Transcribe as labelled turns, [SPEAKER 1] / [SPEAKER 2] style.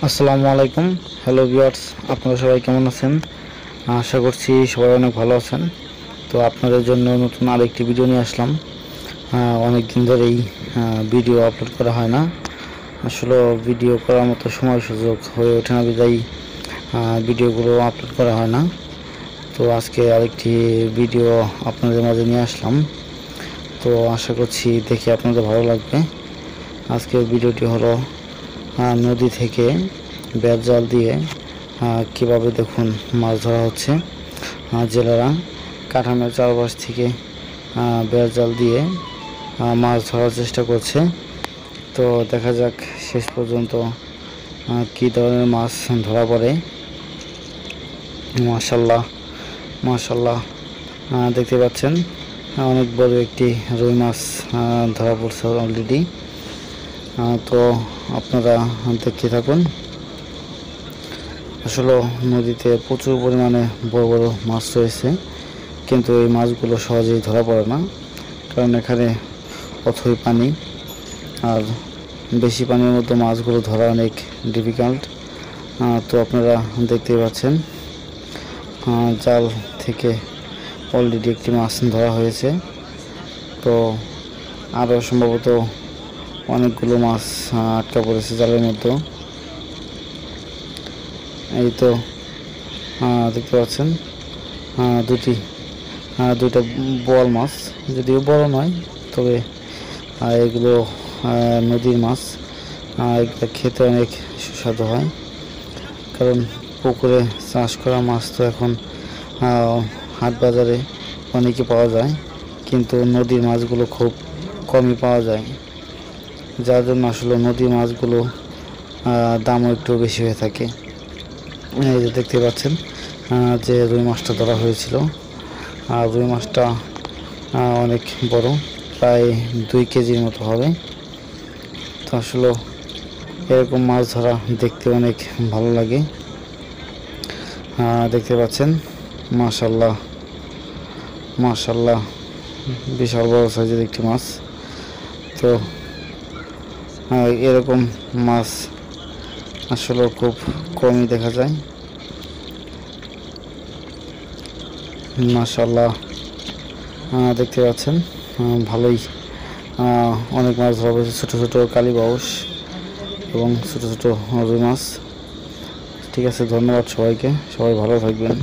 [SPEAKER 1] আসসালামু আলাইকুম। Hello viewers, আপনারা সবাই কেমন আছেন? আশা করছি সবাই অনেক ভালো আছেন। তো আপনাদের জন্য নতুন আরেকটি ভিডিও নিয়ে আসলাম। অনেক দিন ধরেই ভিডিও আপলোড করা হয় না। আসলে ভিডিও করার মতো সময় সুযোগ হয়ে ওঠে না, বিদায়ী ভিডিওগুলো আপলোড করা হয় না। তো আজকে আরেকটি ভিডিও আপনাদের মাঝে নিয়ে আসলাম। তো আশা করছি দেখে আপনাদের ভালো লাগবে। আজকের ভিডিওটি হলো নদী থেকে বেড় জাল দিয়ে কীভাবে দেখুন মাছ ধরা হচ্ছে। জেলেরা কাঠামোর চারপাশ থেকে বেড় জাল দিয়ে মাছ ধরার চেষ্টা করছে। তো দেখা যাক শেষ পর্যন্ত কী ধরনের মাছ ধরা পড়ে। মাশাল্লাহ মাশাল্লাহ, দেখতে পাচ্ছেন অনেক বড় একটি রুই মাছ ধরা পড়ছে অলরেডি। তো আপনারা দেখতে থাকুন। আসলে নদীতে প্রচুর পরিমাণে বড় বড় মাছ রয়েছে, কিন্তু এই মাছগুলো সহজেই ধরা পড়ে না, কারণ এখানে অথই পানি, আর বেশি পানির মধ্যে মাছগুলো ধরা অনেক ডিফিকাল্ট। তো আপনারা দেখতেই পাচ্ছেন জাল থেকে অলরেডি একটি মাছ ধরা হয়েছে। তো আরও সম্ভবত অনেকগুলো মাছ আটকা পড়েছে জালের মধ্যে। এই তো দেখতে পাচ্ছেন দুইটা বোয়াল মাছ, যদিও বড় নয়, তবে এগুলো নদীর মাছ। এগুলো খেতে অনেক সুস্বাদু হয়, কারণ পুকুরে চাষ করা মাছ তো এখন হাট বাজারে অনেকই পাওয়া যায়, কিন্তু নদীর মাছগুলো খুব কমই পাওয়া যায়, যার জন্য আসলে নদীর মাছগুলো দামও একটু বেশি হয়ে থাকে। এই যে দেখতে পাচ্ছেন যে রুই মাছটা ধরা হয়েছিল, আর রুই মাছটা অনেক বড়, প্রায় 2 কেজির মতো হবে। তো আসলে এরকম মাছ ধরা দেখতে অনেক ভালো লাগে। দেখতে পাচ্ছেন মাশাল্লাহ মাশাল্লাহ, বিশাল বড় সাইজের একটি মাছ। তো এরকম মাছ আসলে খুব কমই দেখা যায়। মাশাল্লাহ, দেখতে পাচ্ছেন ভালোই অনেক মাছ ধরা হয়েছে, ছোটো ছোটো কালীবাউস এবং ছোটো ছোটো রুই মাছ। ঠিক আছে, ধন্যবাদ সবাইকে, সবাই ভালো থাকবেন।